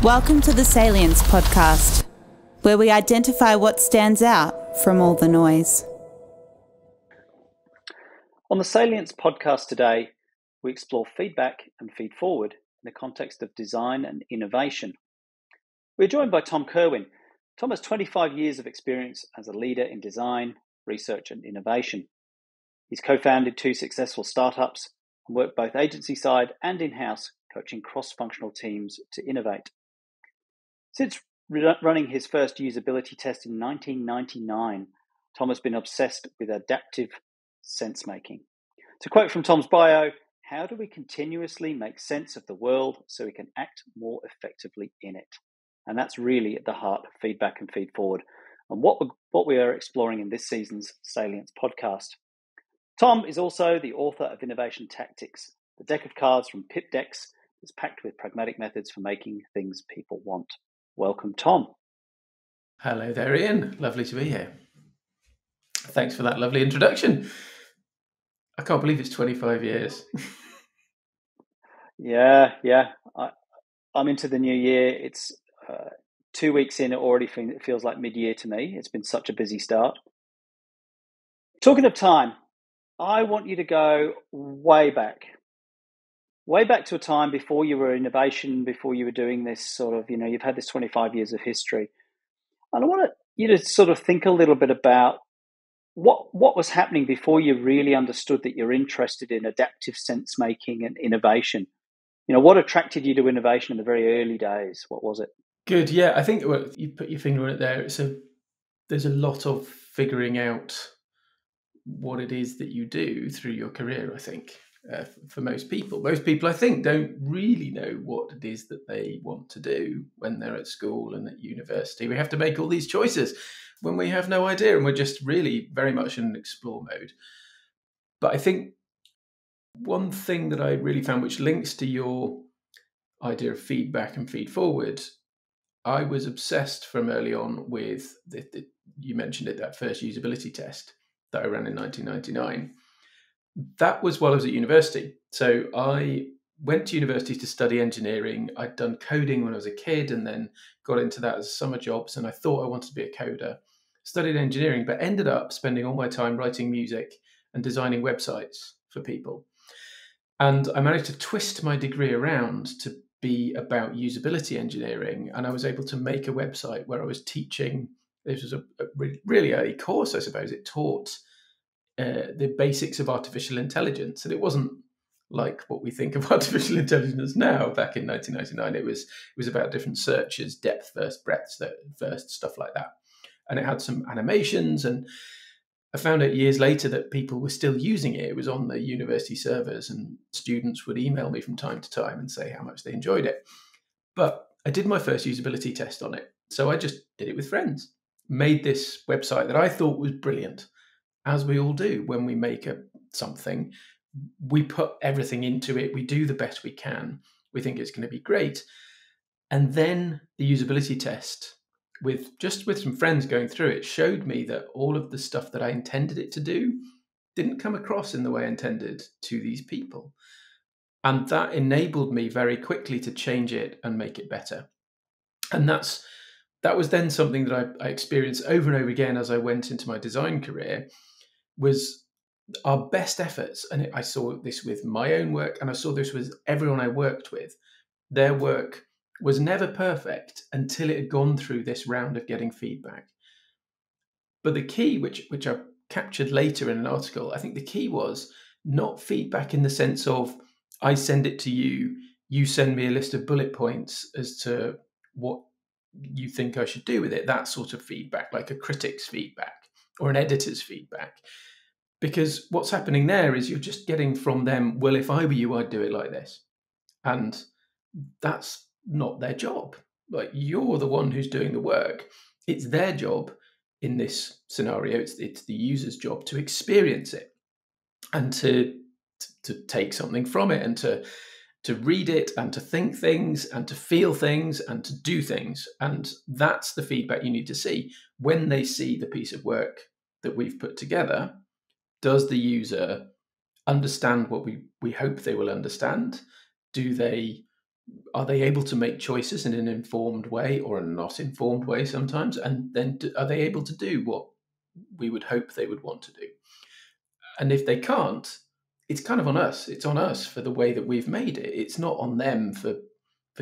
Welcome to the Salience Podcast, where we identify what stands out from all the noise. On the Salience Podcast today, we explore feedback and feed forward in the context of design and innovation. We're joined by Tom Kerwin. Tom has 25 years of experience as a leader in design, research and innovation. He's co-founded 2 successful startups and worked both agency side and in-house, coaching cross-functional teams to innovate. Since running his first usability test in 1999, Tom has been obsessed with adaptive sense-making. To quote from Tom's bio, how do we continuously make sense of the world so we can act more effectively in it? And that's really at the heart of feedback and feed forward, and what we are exploring in this season's Salience Podcast. Tom is also the author of Innovation Tactics, the deck of cards from Pip Decks that's packed with pragmatic methods for making things people want. Welcome, Tom. Hello there, Ian. Lovely to be here. Thanks for that lovely introduction. I can't believe it's 25 years. Yeah. I'm into the new year. It's 2 weeks in. It already feels like mid-year to me. It's been such a busy start. Talking of time, I want you to go way back to a time before you were innovation, before you were doing this sort of, you've had this 25 years of history. And I want you to sort of think a little bit about what was happening before you really understood that you're interested in adaptive sense making and innovation. What attracted you to innovation in the very early days? What was it? Good. Yeah, I think you put your finger on it there. So there's a lot of figuring out what it is that you do through your career, I think. For most people, I think, don't really know what it is that they want to do when they're at school and at university. We have to make all these choices when we have no idea, and we're just really very much in an explore mode. But I think one thing that I really found, which links to your idea of feedback and feed forward, I was obsessed from early on with you mentioned it, that first usability test that I ran in 1999. That was while I was at university. So I went to university to study engineering. I'd done coding when I was a kid and then got into that as summer jobs. And I thought I wanted to be a coder. Studied engineering, but ended up spending all my time writing music and designing websites for people. And I managed to twist my degree around to be about usability engineering. And I was able to make a website where I was teaching. This was a really early course, I suppose. It taught the basics of artificial intelligence. And it wasn't like what we think of artificial intelligence now. Back in 1999, it was about different searches, depth first, breadth first, stuff like that. And it had some animations. And I found out years later that people were still using it. It was on the university servers, and students would email me from time to time and say how much they enjoyed it. But I did my first usability test on it. So I just did it with friends, made this website that I thought was brilliant. As we all do when we make something, we put everything into it. We do the best we can. We think it's going to be great. And then the usability test, with some friends going through it, showed me that all of the stuff that I intended it to do didn't come across in the way I intended to these people. And that enabled me very quickly to change it and make it better. And that was then something that I experienced over and over again as I went into my design career, was our best efforts. And I saw this with my own work, and I saw this with everyone I worked with. Their work was never perfect until it had gone through this round of getting feedback. But the key, which I captured later in an article, I think the key was not feedback in the sense of I send it to you, you send me a list of bullet points as to what you think I should do with it, that sort of feedback, like a critic's feedback or an editor's feedback. Because what's happening there is you're just getting from them, well, if I were you, I'd do it like this. And that's not their job. Like, you're the one who's doing the work. It's their job in this scenario. It's the user's job to experience it and to take something from it and to read it and to think things and to feel things and to do things. And that's the feedback you need to see. When they see the piece of work that we've put together, does the user understand what we hope they will understand? Do they Are they able to make choices in an informed way or a not informed way sometimes? And then are they able to do what we would hope they would want to do? And if they can't, it's kind of on us. It's on us for the way that we've made it. It's not on them for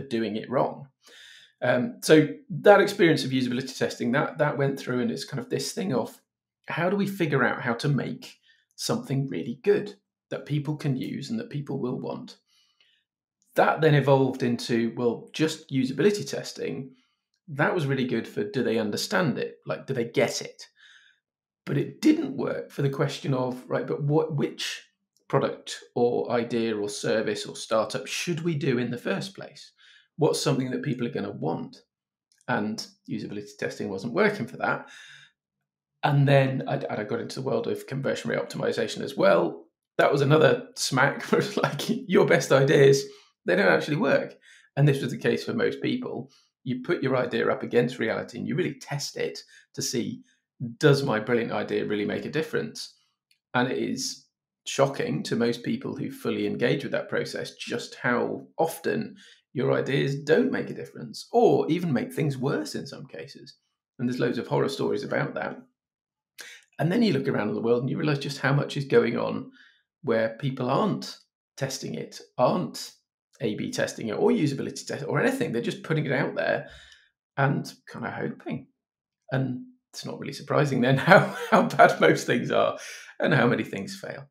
doing it wrong. So that experience of usability testing, that went through, and it's kind of this thing of how do we figure out how to make something really good that people can use and that people will want? That then evolved into, well, just usability testing. That was really good for, do they understand it? Like, do they get it? But it didn't work for the question of, right, but which product or idea or service or startup should we do in the first place? What's something that people are going to want? And usability testing wasn't working for that. And then I got into the world of conversion rate optimization as well. That was another smack where it's like, your best ideas, they don't actually work. And this was the case for most people. You put your idea up against reality and you really test it to see, does my brilliant idea really make a difference? And it is shocking to most people who fully engage with that process just how often your ideas don't make a difference, or even make things worse in some cases. And there's loads of horror stories about that. And then you look around in the world and you realize just how much is going on where people aren't testing it, aren't A/B testing it, or usability test or anything. They're just putting it out there and kind of hoping. And it's not really surprising then how bad most things are and how many things fail.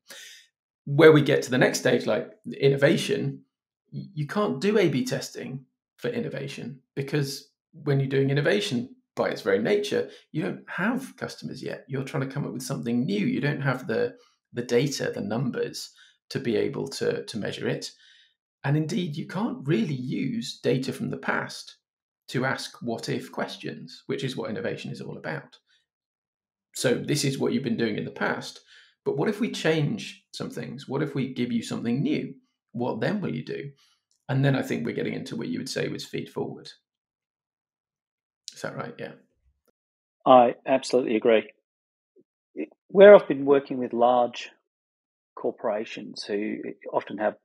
Where we get to the next stage, like innovation, you can't do A/B testing for innovation, because when you're doing innovation, by its very nature, you don't have customers yet. You're trying to come up with something new. You don't have the data, the numbers to be able to measure it. And indeed, you can't really use data from the past to ask what if questions, which is what innovation is all about. So this is what you've been doing in the past. But what if we change some things? What if we give you something new? What then will you do? And then I think we're getting into what you would say was feed forward. Is that right? Yeah. I absolutely agree. Where I've been working with large corporations who often have,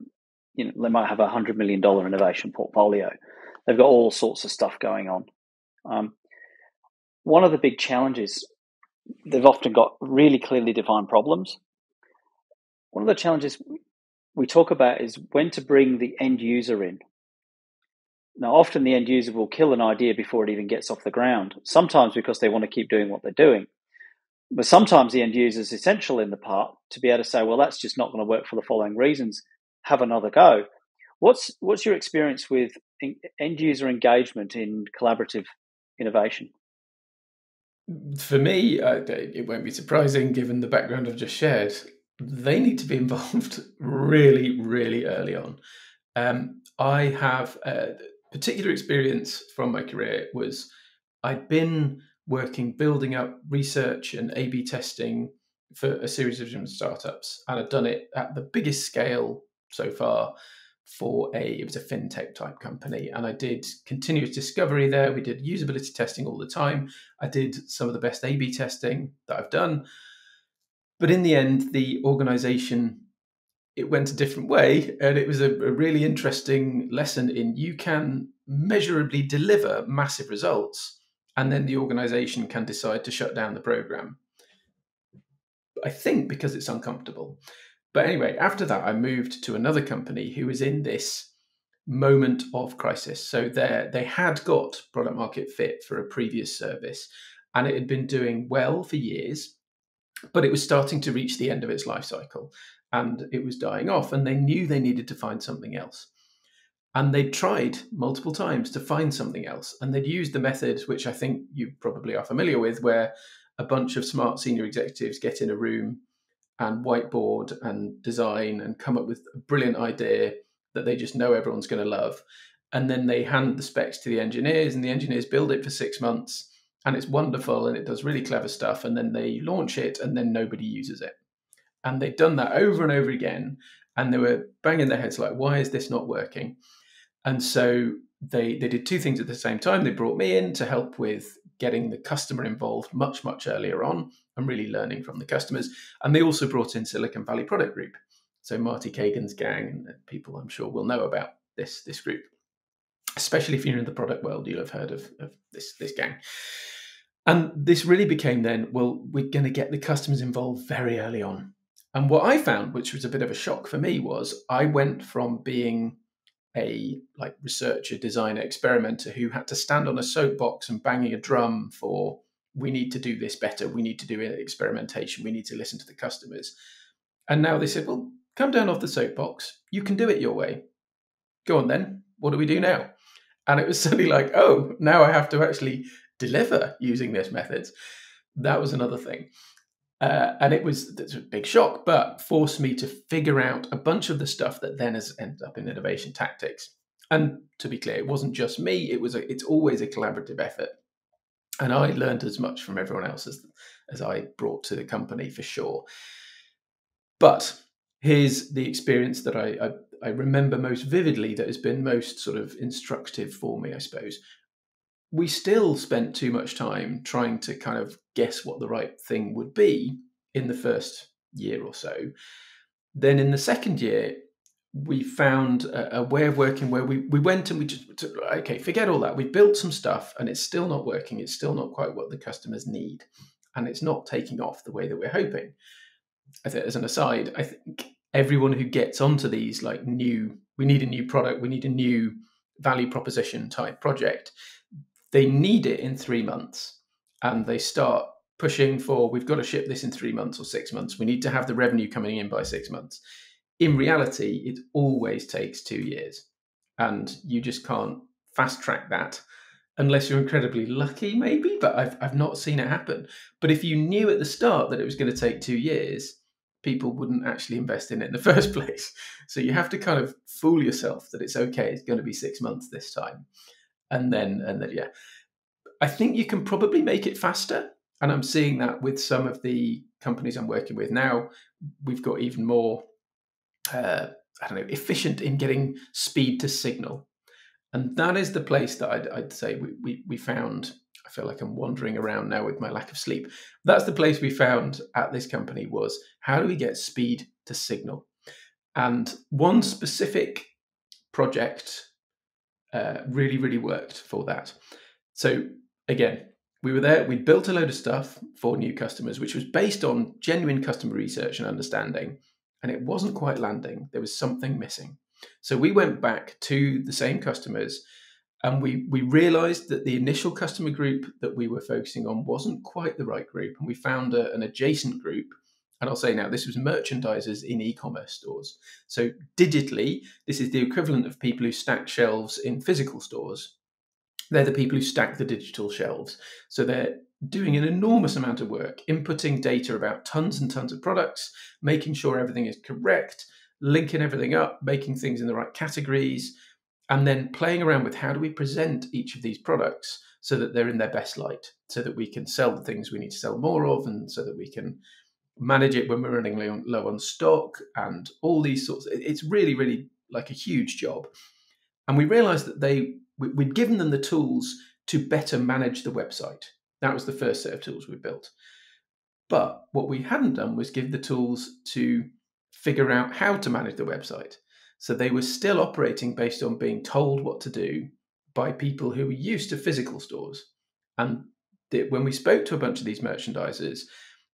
they might have $100 million innovation portfolio. They've got all sorts of stuff going on. One of the big challenges, they've often got really clearly defined problems. One of the challenges we talk about is when to bring the end user in. Now, often the end user will kill an idea before it even gets off the ground, sometimes because they want to keep doing what they're doing. But sometimes the end user is essential in the part to be able to say, well, that's just not going to work for the following reasons. Have another go. What's your experience with end user engagement in collaborative innovation? For me, it won't be surprising given the background I've just shared. They need to be involved really, really early on. I have a particular experience from my career was I'd been building up research and A/B testing for a series of different startups, and I'd done it at the biggest scale so far it was a fintech type company, and I did continuous discovery there. We did usability testing all the time. I did some of the best A/B testing that I've done, but in the end, the organization, it went a different way, and it was a really interesting lesson in you can measurably deliver massive results, and then the organization can decide to shut down the program. I think because it's uncomfortable. But anyway, after that, I moved to another company who was in this moment of crisis. So they had got product market fit for a previous service, and it had been doing well for years, but it was starting to reach the end of its life cycle and it was dying off, and they knew they needed to find something else. And they'd tried multiple times to find something else, and they'd used the method, which I think you probably are familiar with, where a bunch of smart senior executives get in a room and whiteboard and design and come up with a brilliant idea that they just know everyone's going to love. And then they hand the specs to the engineers, and the engineers build it for 6 months, and it's wonderful and it does really clever stuff. And then they launch it and then nobody uses it. And they'd done that over and over again. And they were banging their heads like, why is this not working? And so they did two things at the same time. They brought me in to help with getting the customer involved much, much earlier on and really learning from the customers. And they also brought in Silicon Valley Product Group. So Marty Kagan's gang, and people I'm sure will know about this group. especially if you're in the product world, you'll have heard of this gang. And this really became then, well, we're going to get the customers involved very early on. And what I found, which was a bit of a shock for me, was I went from being a researcher, designer, experimenter who had to stand on a soapbox and banging a drum for, we need to do this better, we need to do experimentation, we need to listen to the customers. And now they said, well, come down off the soapbox, you can do it your way. Go on then, what do we do now? And it was suddenly like, oh, now I have to actually deliver using these methods. That was another thing. And it's a big shock, but forced me to figure out a bunch of the stuff that then has ended up in innovation tactics. And to be clear, it wasn't just me. It's always a collaborative effort. And I learned as much from everyone else as I brought to the company, for sure. But here's the experience that I remember most vividly, that has been most sort of instructive for me, I suppose. We still spent too much time trying to kind of guess what the right thing would be in the first year or so. Then in the second year, we found a way of working where we went and we just, okay, forget all that. We built some stuff and it's still not working. It's still not quite what the customers need. And it's not taking off the way that we're hoping. I think, as an aside, I think everyone who gets onto these we need a new product, we need a new value proposition type project, they need it in 3 months, and they start pushing for, we've got to ship this in 3 months or 6 months. We need to have the revenue coming in by 6 months. In reality, it always takes 2 years, and you just can't fast track that unless you're incredibly lucky, maybe, but I've not seen it happen. But if you knew at the start that it was going to take 2 years, people wouldn't actually invest in it in the first place. So you have to kind of fool yourself that it's okay, it's going to be 6 months this time. And then, yeah, I think you can probably make it faster. And I'm seeing that with some of the companies I'm working with now. We've got even more, efficient in getting speed to signal. And that is the place that I'd say we found. I feel like I'm wandering around now with my lack of sleep. That's the place we found at this company, was how do we get speed to signal? And one specific project really, really worked for that. So again, we were there, we built a load of stuff for new customers, which was based on genuine customer research and understanding, and it wasn't quite landing. There was something missing. So we went back to the same customers, and we realized that the initial customer group that we were focusing on wasn't quite the right group, and we found an adjacent group. And I'll say now, this was merchandisers in e-commerce stores. So digitally, this is the equivalent of people who stack shelves in physical stores. They're the people who stack the digital shelves. So they're doing an enormous amount of work, inputting data about tons and tons of products, making sure everything is correct, linking everything up, making things in the right categories, and then playing around with how do we present each of these products so that they're in their best light, so that we can sell the things we need to sell more of, and so that we can manage it when we're running low on stock, and all these sorts. It's really, really like a huge job. And we realized that we'd given them the tools to better manage the website. That was the first set of tools we built. But what we hadn't done was give the tools to figure out how to manage the website. So they were still operating based on being told what to do by people who were used to physical stores. And when we spoke to a bunch of these merchandisers,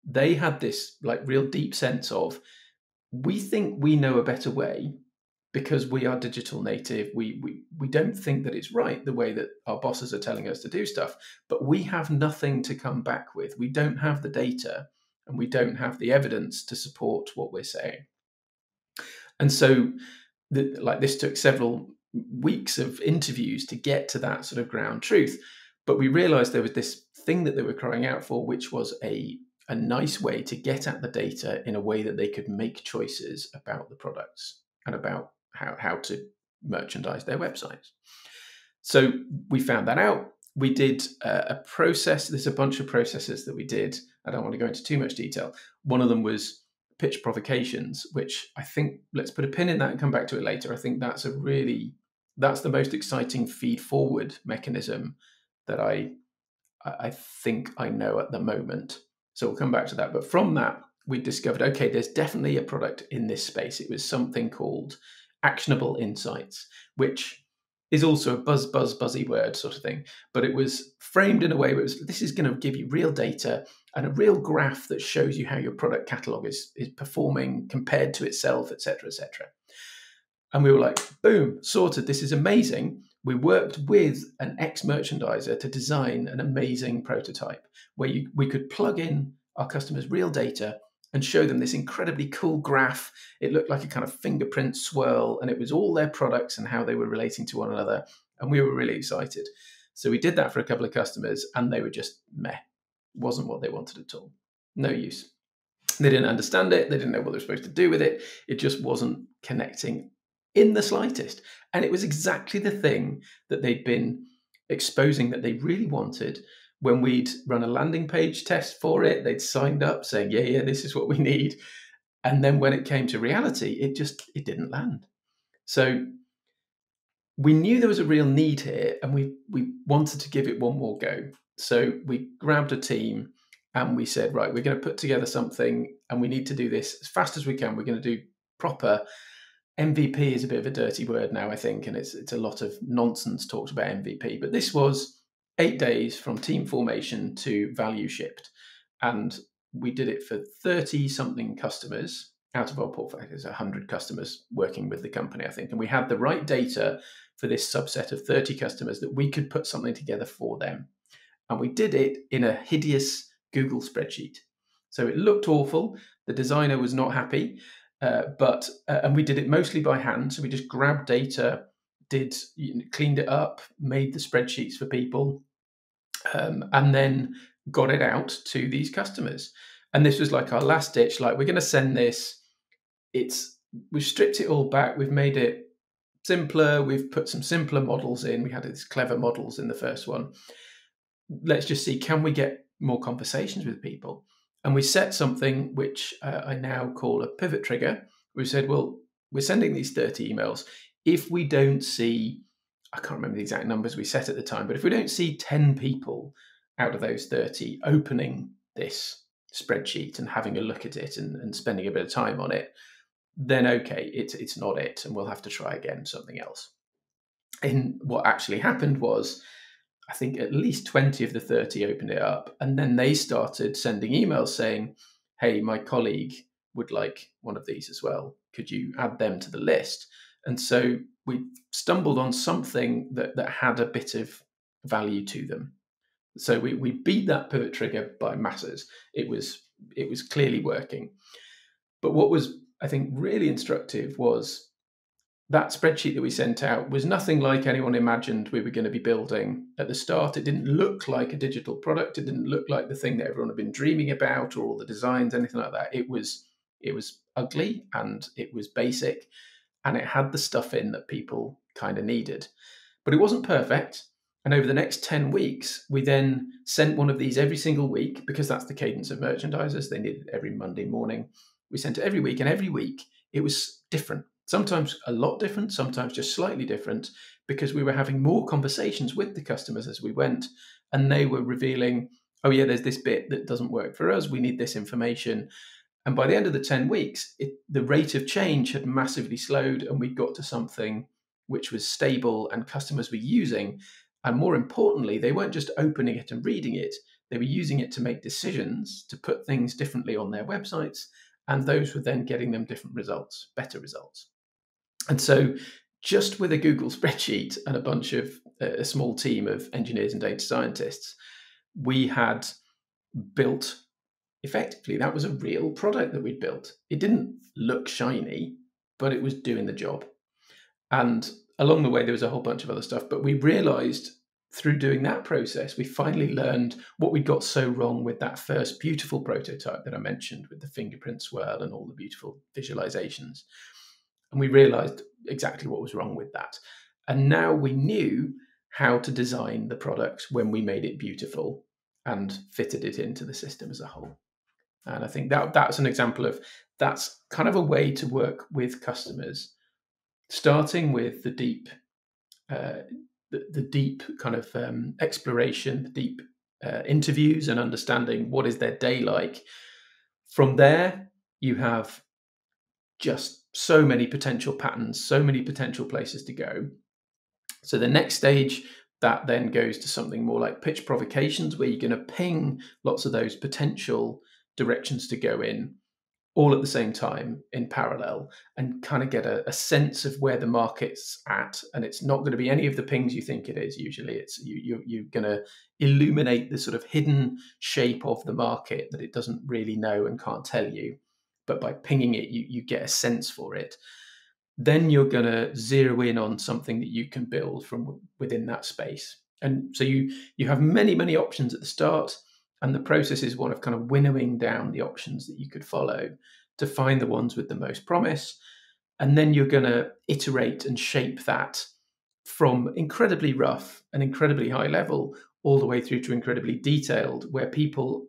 they had this real deep sense of, we think we know a better way because we are digital native. We don't think that it's right the way that our bosses are telling us to do stuff, but we have nothing to come back with. We don't have the data, and we don't have the evidence to support what we're saying. And so this took several weeks of interviews to get to that sort of ground truth. But we realized there was this thing that they were crying out for, which was a nice way to get at the data in a way that they could make choices about the products and about how to merchandise their websites. So we found that out. We did a process. There's a bunch of processes that we did. I don't want to go into too much detail. One of them was pitch provocations, which I think, let's put a pin in that and come back to it later. I think that's the most exciting feed forward mechanism that I think I know at the moment. So we'll come back to that. But from that, we discovered, okay, there's definitely a product in this space. It was something called actionable insights, which is also a buzzy word sort of thing, but it was framed in a way where this is going to give you real data and a real graph that shows you how your product catalog is performing compared to itself, etc., etc. And we were like, boom, sorted. This is amazing. We worked with an ex-merchandiser to design an amazing prototype where we could plug in our customers' real data and show them this incredibly cool graph. It looked like a kind of fingerprint swirl, and it was all their products and how they were relating to one another. And we were really excited. So we did that for a couple of customers, and they were just meh. Wasn't what they wanted at all. No use. They didn't understand it. They didn't know what they were supposed to do with it. It just wasn't connecting in the slightest. And it was exactly the thing that they'd been exposing that they really wanted. When we'd run a landing page test for it, they'd signed up saying, yeah, this is what we need. And then when it came to reality, it didn't land. So we knew there was a real need here, and we wanted to give it one more go. So we grabbed a team and we said, right, we're going to put together something, and we need to do this as fast as we can. We're going to do proper. MVP is a bit of a dirty word now, I think, and it's a lot of nonsense talked about MVP. But this was 8 days from team formation to value shipped. And we did it for 30-something customers out of our portfolio. There's 100 customers working with the company, I think. And we had the right data for this subset of 30 customers that we could put something together for them. And we did it in a hideous Google spreadsheet. So it looked awful. The designer was not happy. And we did it mostly by hand. So we just grabbed data, cleaned it up, made the spreadsheets for people, and then got it out to these customers. And this was like our last ditch. Like, we're going to send this. We've stripped it all back. We've made it simpler. We've put some simpler models in. We had these clever models in the first one. Let's just see, can we get more conversations with people? And we set something which I now call a pivot trigger. We said, well, we're sending these 30 emails. If we don't see, I can't remember the exact numbers we set at the time, but if we don't see 10 people out of those 30 opening this spreadsheet and having a look at it and spending a bit of time on it, then okay, it's not it, and we'll have to try again, something else. And what actually happened was, I think at least 20 of the 30 opened it up, and then they started sending emails saying, hey, my colleague would like one of these as well. Could you add them to the list? And so we stumbled on something that had a bit of value to them. So we beat that pivot trigger by masses. It was clearly working. But what was, I think, really instructive was that spreadsheet that we sent out was nothing like anyone imagined we were going to be building at the start. It didn't look like a digital product. It didn't look like the thing that everyone had been dreaming about, or all the designs, anything like that. It was ugly, and it was basic, and it had the stuff in that people kind of needed. But it wasn't perfect. And over the next 10 weeks, we then sent one of these every single week, because that's the cadence of merchandisers. They needed it every Monday morning. We sent it every week, and every week it was different. Sometimes a lot different, sometimes just slightly different, because we were having more conversations with the customers as we went, and they were revealing, oh yeah, there's this bit that doesn't work for us. We need this information. And by the end of the 10 weeks, the rate of change had massively slowed, and we got to something which was stable and customers were using. And more importantly, they weren't just opening it and reading it. They were using it to make decisions, to put things differently on their websites, and those were then getting them different results, better results. And so just with a Google spreadsheet and a small team of engineers and data scientists, we had built, effectively, that was a real product that we'd built. It didn't look shiny, but it was doing the job. And along the way, there was a whole bunch of other stuff, but we realized through doing that process, we finally learned what we got so wrong with that first beautiful prototype that I mentioned, with the fingerprint swirl and all the beautiful visualizations. And we realized exactly what was wrong with that. And now we knew how to design the product when we made it beautiful and fitted it into the system as a whole. And I think that's an example of, that's kind of a way to work with customers, starting with the deep kind of exploration, the deep interviews, and understanding what is their day like. From there, you have just so many potential patterns, so many potential places to go. So the next stage, that then goes to something more like pitch provocations, where you're going to ping lots of those potential directions to go in all at the same time in parallel, and kind of get a sense of where the market's at. And it's not going to be any of the pings you think it is. Usually it's you're going to illuminate the sort of hidden shape of the market that it doesn't really know and can't tell you. But by pinging it, you get a sense for it. Then you're going to zero in on something that you can build from within that space. And so you have many, many options at the start. And the process is one of kind of winnowing down the options that you could follow to find the ones with the most promise. And then you're going to iterate and shape that from incredibly rough and incredibly high level all the way through to incredibly detailed, where people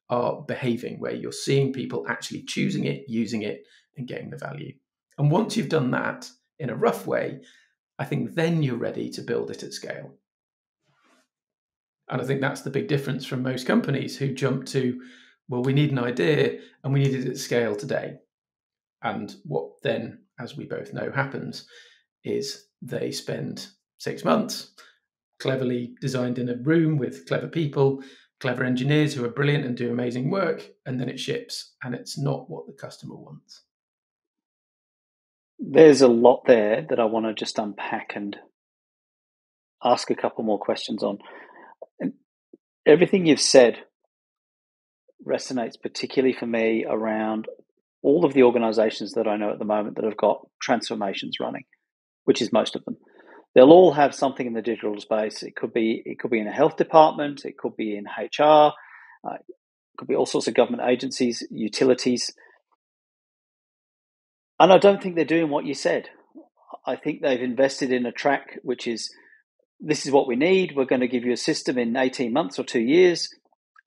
are behaving, where you're seeing people actually choosing it, using it, and getting the value. And once you've done that in a rough way, I think then you're ready to build it at scale. And I think that's the big difference from most companies who jump to, well, we need an idea and we need it at scale today. And what then, as we both know, happens is they spend 6 months cleverly designed in a room with clever people, clever engineers who are brilliant and do amazing work, and then it ships, and it's not what the customer wants. There's a lot there that I want to just unpack and ask a couple more questions on. And everything you've said resonates particularly for me around all of the organizations that I know at the moment that have got transformations running, which is most of them. They'll all have something in the digital space. It could be in a health department, it could be in HR, it could be all sorts of government agencies, utilities. And I don't think they're doing what you said. I think they've invested in a track which is, this is what we need. We're going to give you a system in 18 months or 2 years.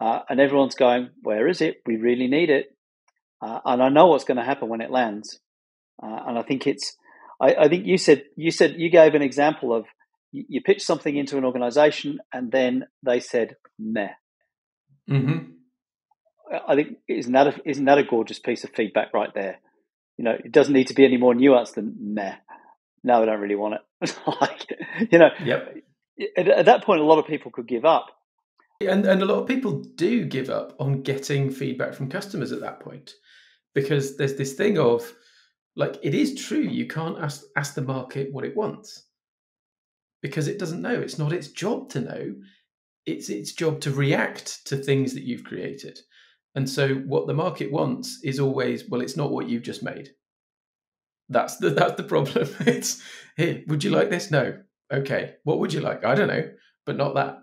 And everyone's going, where is it? We really need it. And I know what's going to happen when it lands. And I think I think you gave an example of you pitched something into an organization and then they said, meh. Mm-hmm. I think, isn't that a gorgeous piece of feedback right there? You know, it doesn't need to be any more nuanced than meh. No, I don't really want it. Yep. At that point, a lot of people could give up. And a lot of people do give up on getting feedback from customers at that point, because there's this thing of, like, it is true, you can't ask the market what it wants because it doesn't know. It's not its job to know. It's its job to react to things that you've created. And so what the market wants is always, well, it's not what you've just made. That's the problem. It's, here, would you like this? No. Okay. What would you like? I don't know, but not that.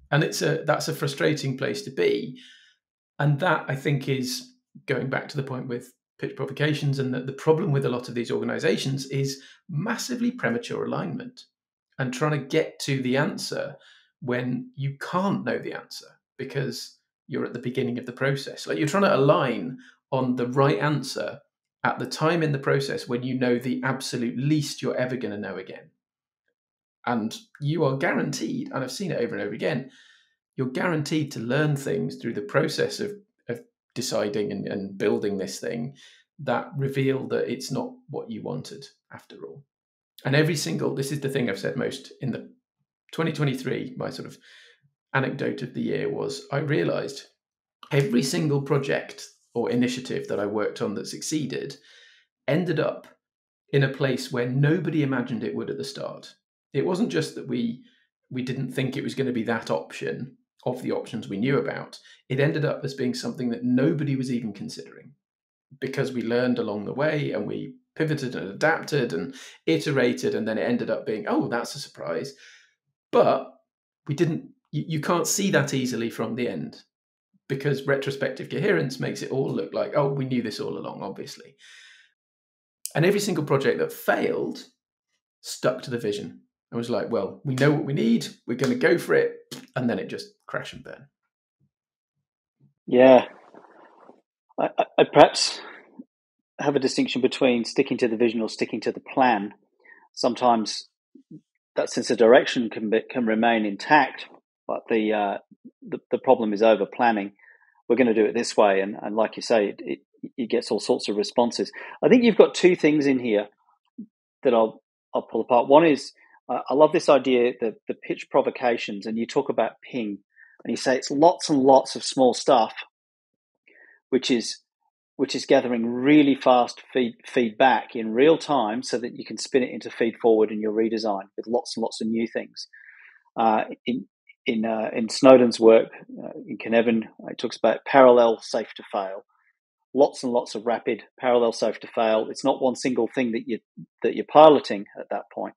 And that's a frustrating place to be. And that, I think, is going back to the point with pitch provocations, and that the problem with a lot of these organizations is massively premature alignment and trying to get to the answer when you can't know the answer because you're at the beginning of the process. Like, you're trying to align on the right answer at the time in the process when you know the absolute least you're ever going to know again. And you are guaranteed, and I've seen it over and over again, you're guaranteed to learn things through the process of deciding and building this thing that reveal that it's not what you wanted after all. And this is the thing I've said most in the 2023, my sort of anecdote of the year was, I realized every single project or initiative that I worked on that succeeded ended up in a place where nobody imagined it would at the start. It wasn't just that we didn't think it was going to be that option of the options we knew about. It ended up as being something that nobody was even considering, because we learned along the way and we pivoted and adapted and iterated, and then it ended up being, oh, that's a surprise. But you can't see that easily from the end, because retrospective coherence makes it all look like, oh, we knew this all along, obviously. And every single project that failed stuck to the vision. I was like, well, we know what we need, we're going to go for it, and then it just crash and burn. Yeah. I perhaps have a distinction between sticking to the vision or sticking to the plan. Sometimes that sense of direction can remain intact, but the problem is over planning. We're going to do it this way, and like you say, it gets all sorts of responses. I think you've got two things in here that I'll pull apart. One is I love this idea, the pitch provocations, and you talk about ping, and you say it's lots and lots of small stuff, which is gathering really fast feedback in real time so that you can spin it into feed forward in your redesign with lots and lots of new things. In Snowden's work, in Kerwin, it talks about parallel safe to fail. Lots and lots of rapid parallel safe to fail. It's not one single thing that you're piloting at that point.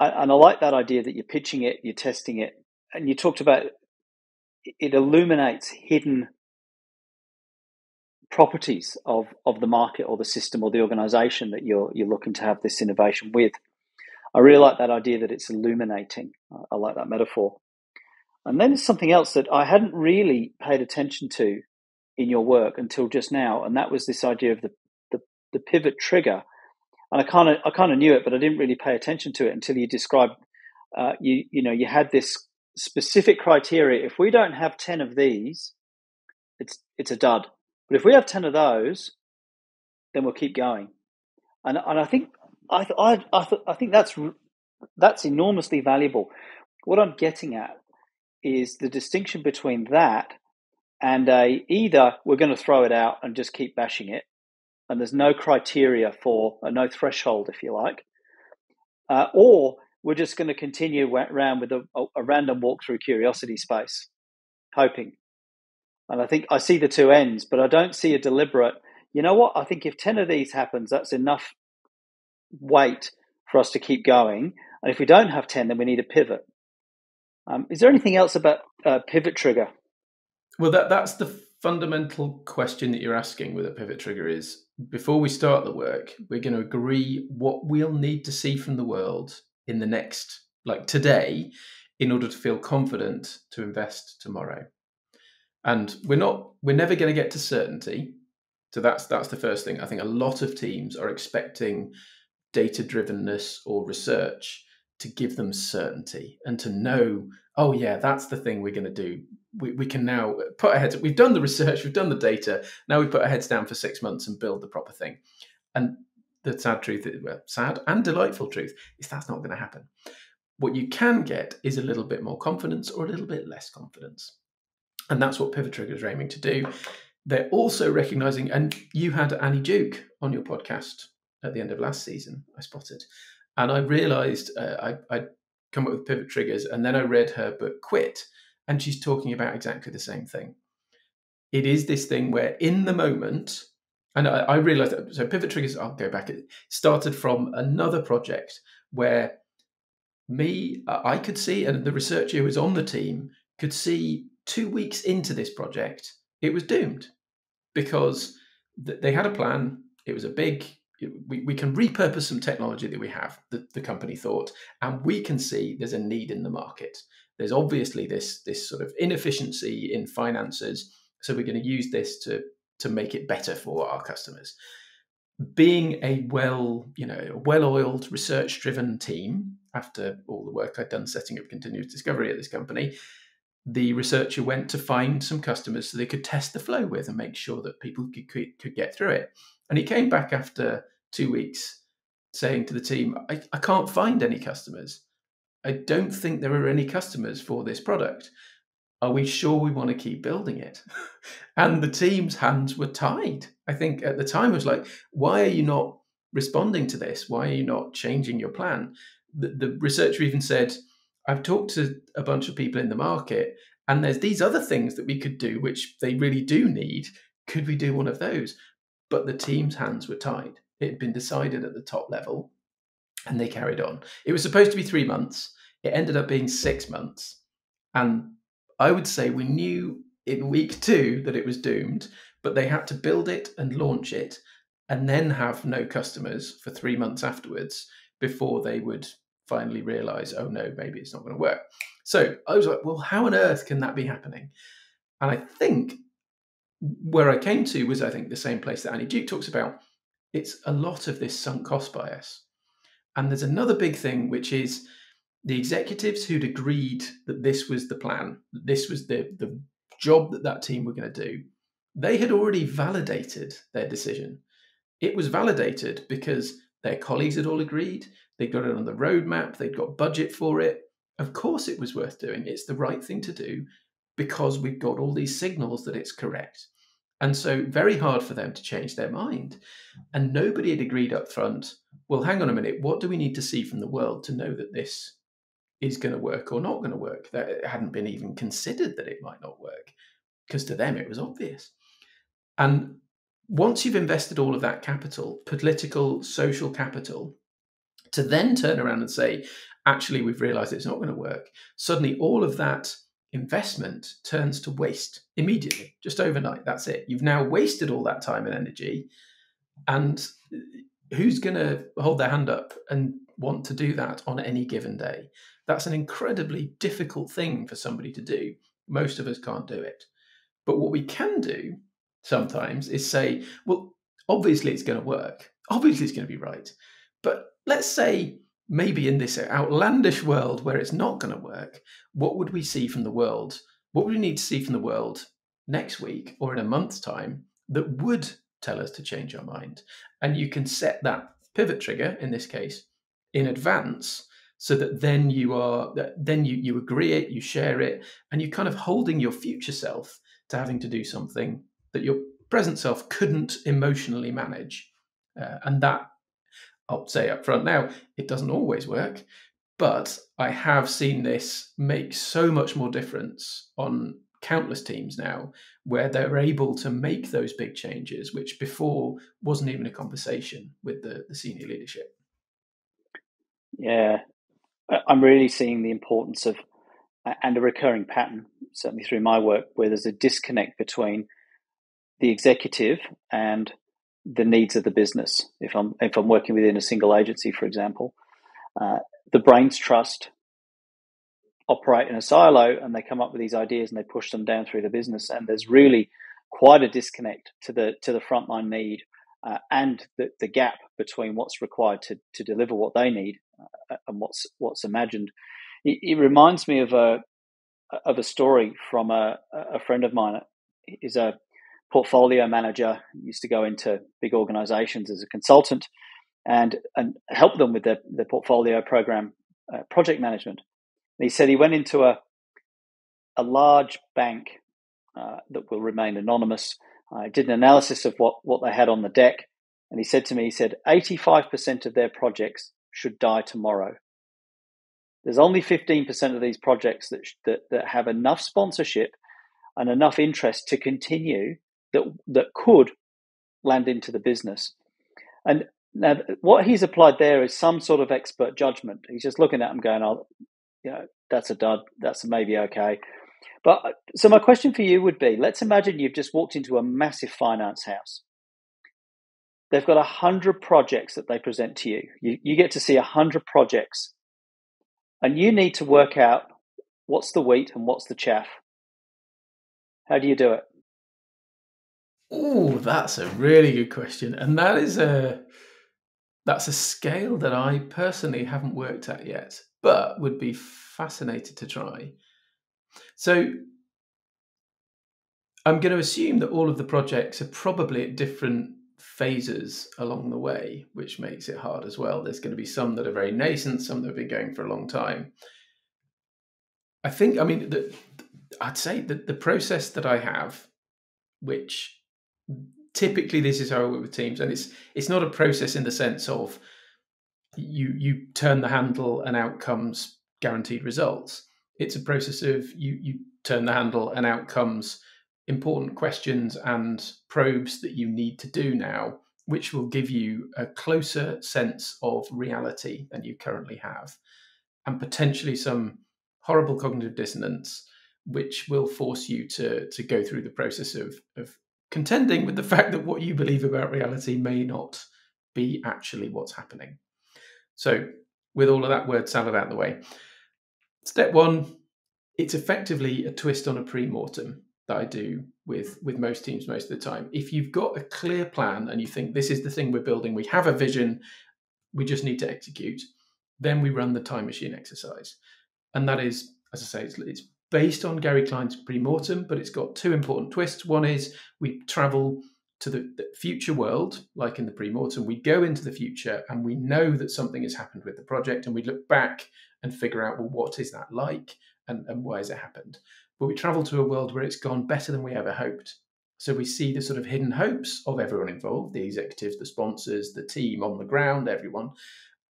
And I like that idea that you're pitching it, you're testing it, and you talked about it illuminates hidden properties of the market or the system or the organization that you're looking to have this innovation with. I really like that idea that it's illuminating. I like that metaphor. And then there's something else that I hadn't really paid attention to in your work until just now, and that was this idea of the pivot trigger. And I kind of knew it, but I didn't really pay attention to it until you described. You had this specific criteria. If we don't have 10 of these, it's a dud. But if we have 10 of those, then we'll keep going. And I think that's enormously valuable. What I'm getting at is the distinction between that and either we're going to throw it out and just keep bashing it, and there's no criteria for no threshold, if you like, or we're just going to continue around with a random walk through curiosity space, hoping. And I think I see the two ends, but I don't see a deliberate, you know what, I think if 10 of these happens, that's enough weight for us to keep going. And if we don't have 10, then we need a pivot. Is there anything else about pivot trigger? Well, that's the fundamental question that you're asking with a pivot trigger is, before we start the work, we're going to agree what we'll need to see from the world in the next, like today, in order to feel confident to invest tomorrow. And we're never going to get to certainty. So that's the first thing. I think a lot of teams are expecting data-drivenness or research to give them certainty and to know, oh yeah, that's the thing we're going to do. We can now put our heads, we've done the research, we've done the data, now we put our heads down for 6 months and build the proper thing. And the sad truth, sad and delightful truth, is that's not going to happen. What you can get is a little bit more confidence or a little bit less confidence. And that's what Pivot Triggers are aiming to do. They're also recognizing, and you had Annie Duke on your podcast at the end of last season, I spotted. And I realized I'd come up with Pivot Triggers, and then I read her book, Quit, and she's talking about exactly the same thing. It is this thing where in the moment, and I realized that, so Pivot Triggers, I'll go back, it started from another project where I could see, and the researcher who was on the team could see 2 weeks into this project, it was doomed because they had a plan. It was a big, we can repurpose some technology that we have, the company thought, and we can see there's a need in the market. There's obviously this sort of inefficiency in finances, so we're going to use this to make it better for our customers. Being a well-oiled, research-driven team, after all the work I'd done setting up continuous discovery at this company, the researcher went to find some customers so they could test the flow with and make sure that people could get through it. And he came back after 2 weeks saying to the team, I can't find any customers. I don't think there are any customers for this product. Are we sure we want to keep building it? And the team's hands were tied. I think at the time it was like, why are you not responding to this? Why are you not changing your plan? The researcher even said, I've talked to a bunch of people in the market, and there's these other things that we could do, which they really do need. Could we do one of those? But the team's hands were tied. It had been decided at the top level, and they carried on. It was supposed to be 3 months. It ended up being 6 months. And I would say we knew in week 2 that it was doomed, but they had to build it and launch it and then have no customers for 3 months afterwards before they would finally realize, oh no, maybe it's not going to work. So I was like, well, how on earth can that be happening? And I think where I came to was, I think, the same place that Annie Duke talks about. It's a lot of this sunk cost bias. And there's another big thing, which is the executives who'd agreed that this was the plan, that this was the job that team were going to do. They had already validated their decision. It was validated because their colleagues had all agreed, they got it on the roadmap, they'd got budget for it. Of course it was worth doing. It's the right thing to do because we've got all these signals that it's correct. And so very hard for them to change their mind. And nobody had agreed up front, well, hang on a minute, what do we need to see from the world to know that this is going to work or not going to work? That it hadn't been even considered that it might not work, because to them it was obvious. And once you've invested all of that capital, political, social capital, to then turn around and say, actually, we've realized it's not going to work, suddenly all of that investment turns to waste immediately, just overnight. That's it. You've now wasted all that time and energy. And who's going to hold their hand up and want to do that on any given day? That's an incredibly difficult thing for somebody to do. Most of us can't do it. But what we can do sometimes is say, well, obviously it's going to work. Obviously it's going to be right. But let's say maybe in this outlandish world where it's not going to work, what would we see from the world? What would we need to see from the world next week or in a month's time that would tell us to change our mind? And you can set that pivot trigger, in this case, in advance, so that then you agree it, you share it, and you're kind of holding your future self to having to do something that your present self couldn't emotionally manage. And that, I'll say up front now, it doesn't always work, but I have seen this make so much more difference on countless teams now, where they're able to make those big changes, which before wasn't even a conversation with the senior leadership. Yeah, I'm really seeing the importance of, and a recurring pattern, certainly through my work, where there's a disconnect between the executive and the needs of the business. If I'm working within a single agency, for example, the brains trust operate in a silo, and they come up with these ideas and they push them down through the business. And there's really quite a disconnect to the frontline need and the gap between what's required to deliver what they need and what's imagined. It reminds me of a story from a friend of mine. He's a portfolio manager, used to go into big organizations as a consultant and help them with their portfolio program project management. And he said he went into a large bank that will remain anonymous. Did an analysis of what they had on the deck, and he said to me, 85% of their projects should die tomorrow. There's only 15% of these projects that have enough sponsorship and enough interest to continue that could land into the business. And now what he's applied there is some sort of expert judgment. He's just looking at them going, oh, that's a dud, that's maybe okay. But so my question for you would be, let's imagine you've just walked into a massive finance house. They've got 100 projects that they present to you. You get to see 100 projects, and you need to work out what's the wheat and what's the chaff. How do you do it? Oh, that's a really good question. And that's a scale that I personally haven't worked at yet, but would be fascinated to try. So I'm going to assume that all of the projects are probably at different phases along the way, which makes it hard as well. There's going to be some that are very nascent, some that have been going for a long time. I'd say that the process that I have, which typically this is how I work with teams, and it's not a process in the sense of you turn the handle and out comes guaranteed results. It's a process of you turn the handle and out comes important questions and probes that you need to do now, which will give you a closer sense of reality than you currently have, and potentially some horrible cognitive dissonance, which will force you to go through the process of contending with the fact that what you believe about reality may not be actually what's happening. So with all of that word salad out the way, step one, it's effectively a twist on a pre-mortem that I do with most teams most of the time. If you've got a clear plan and you think this is the thing we're building, we have a vision, we just need to execute, then we run the time machine exercise. And that is, as I say, it's based on Gary Klein's pre-mortem, but it's got two important twists. One is we travel to the future world, like in the pre-mortem, we go into the future and we know that something has happened with the project, and we look back and figure out, well, what is that like, and why has it happened? But we travel to a world where it's gone better than we ever hoped. So we see the sort of hidden hopes of everyone involved, the executives, the sponsors, the team on the ground, everyone.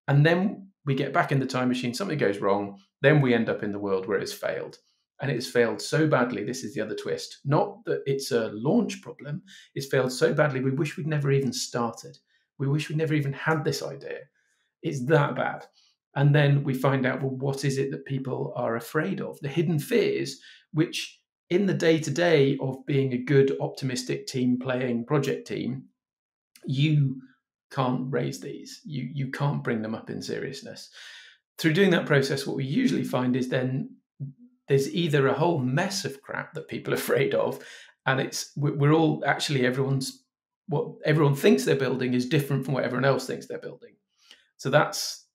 And then we get back in the time machine, something goes wrong, then we end up in the world where it's failed. And it's failed so badly, this is the other twist, not that it's a launch problem, it's failed so badly we wish we'd never even started. We wish we'd never even had this idea. It's that bad. And then we find out, well, what is it that people are afraid of? The hidden fears, which in the day-to-day of being a good, optimistic team-playing project team, you can't raise these. You can't bring them up in seriousness. Through doing that process, what we usually find is then there's either a whole mess of crap that people are afraid of, and we're all actually what everyone thinks they're building is different from what everyone else thinks they're building. So that's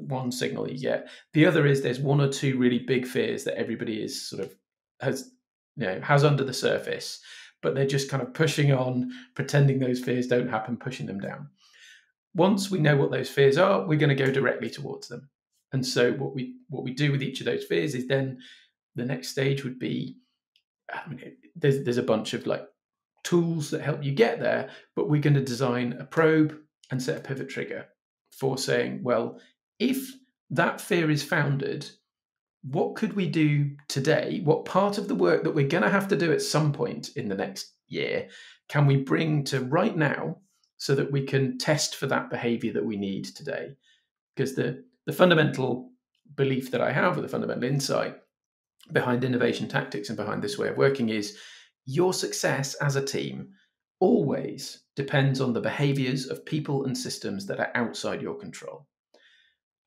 one signal you get. The other is there's one or two really big fears that everybody is sort of has under the surface, but they're just kind of pushing on, pretending those fears don't happen, pushing them down. Once we know what those fears are, we're going to go directly towards them. And so what we do with each of those fears is then the next stage would be, there's a bunch of like tools that help you get there, but we're going to design a probe and set a pivot trigger for saying, well, if that fear is founded, what could we do today? What part of the work that we're going to have to do at some point in the next year can we bring to right now so that we can test for that behavior that we need today? Because the fundamental belief that I have, or the fundamental insight behind innovation tactics and behind this way of working, is your success as a team always depends on the behaviors of people and systems that are outside your control.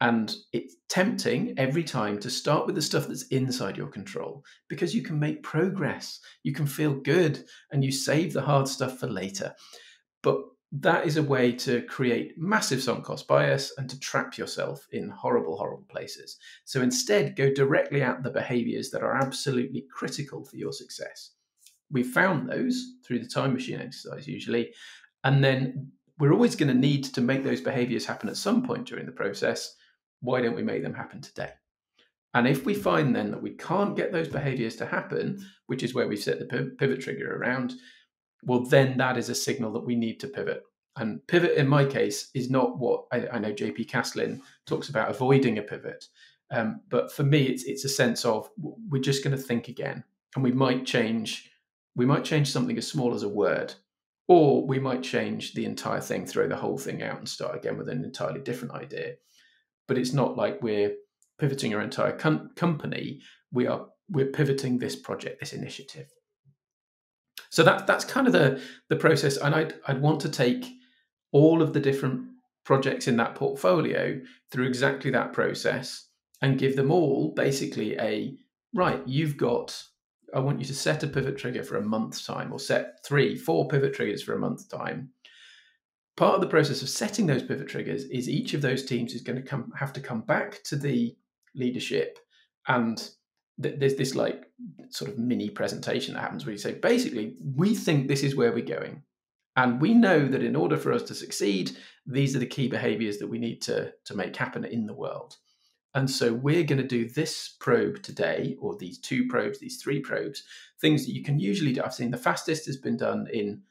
And it's tempting every time to start with the stuff that's inside your control, because you can make progress, you can feel good, and you save the hard stuff for later. But that is a way to create massive sunk cost bias and to trap yourself in horrible, horrible places. So instead, go directly at the behaviors that are absolutely critical for your success. We've found those through the time machine exercise usually, and then we're always going to need to make those behaviors happen at some point during the process. Why don't we make them happen today? And if we find then that we can't get those behaviors to happen, which is where we set the pivot trigger around, well, then that is a signal that we need to pivot. And pivot, in my case, is not what I know JP Caslin talks about, avoiding a pivot. But for me, it's a sense of we're just going to think again, and we might change something as small as a word, or we might change the entire thing, throw the whole thing out and start again with an entirely different idea. But it's not like we're pivoting our entire company. We're pivoting this project, this initiative. So that's kind of the process. And I'd want to take all of the different projects in that portfolio through exactly that process and give them all basically I want you to set a pivot trigger for a month's time, or set 3-4 pivot triggers for a month's time. Part of the process of setting those pivot triggers is each of those teams is going to have to come back to the leadership, and there's this like sort of mini presentation that happens where you say, basically, we think this is where we're going. And we know that in order for us to succeed, these are the key behaviors that we need to make happen in the world. And so we're going to do this probe today, or these 2 probes, these 3 probes, things that you can usually do. I've seen the fastest has been done in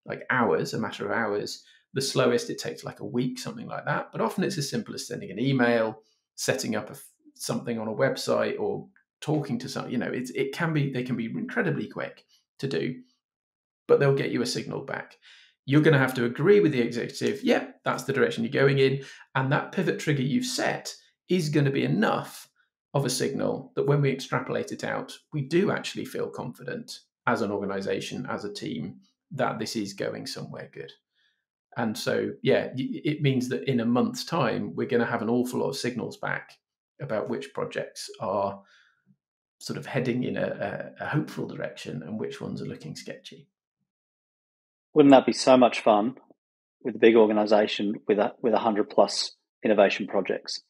like hours, a matter of hours. The slowest, it takes like a week, something like that. But often it's as simple as sending an email, setting up something on a website, or talking to someone. They can be incredibly quick to do, but they'll get you a signal back. You're going to have to agree with the executive, that's the direction you're going in. And that pivot trigger you've set is going to be enough of a signal that when we extrapolate it out, we do actually feel confident as an organization, as a team, that this is going somewhere good. And so, it means that in a month's time, we're going to have an awful lot of signals back about which projects are sort of heading in a hopeful direction and which ones are looking sketchy. Wouldn't that be so much fun with a big organization with 100 plus innovation projects?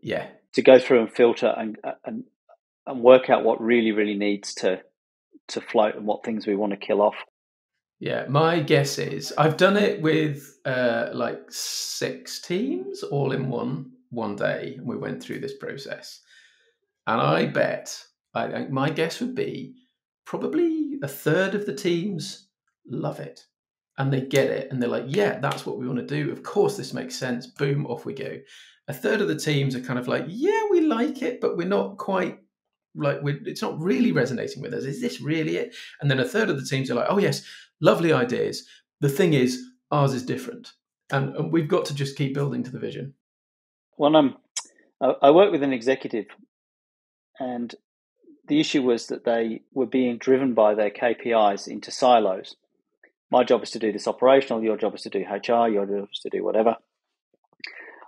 Yeah. To go through and filter and work out what really, really needs to float and what things we want to kill off. Yeah, my guess is I've done it with like 6 teams all in one day, and we went through this process. And I think my guess would be probably a third of the teams love it, and they get it, and they're like, yeah, that's what we want to do. Of course, this makes sense. Boom, off we go. A third of the teams are kind of like, yeah, we like it, but we're not quite like it's not really resonating with us. Is this really it? And then a third of the teams are like, oh yes, lovely ideas. The thing is, ours is different, and we've got to just keep building to the vision. Well, I work with an executive, and the issue was that they were being driven by their KPIs into silos. My job is to do this operational. Your job is to do HR. Your job is to do whatever.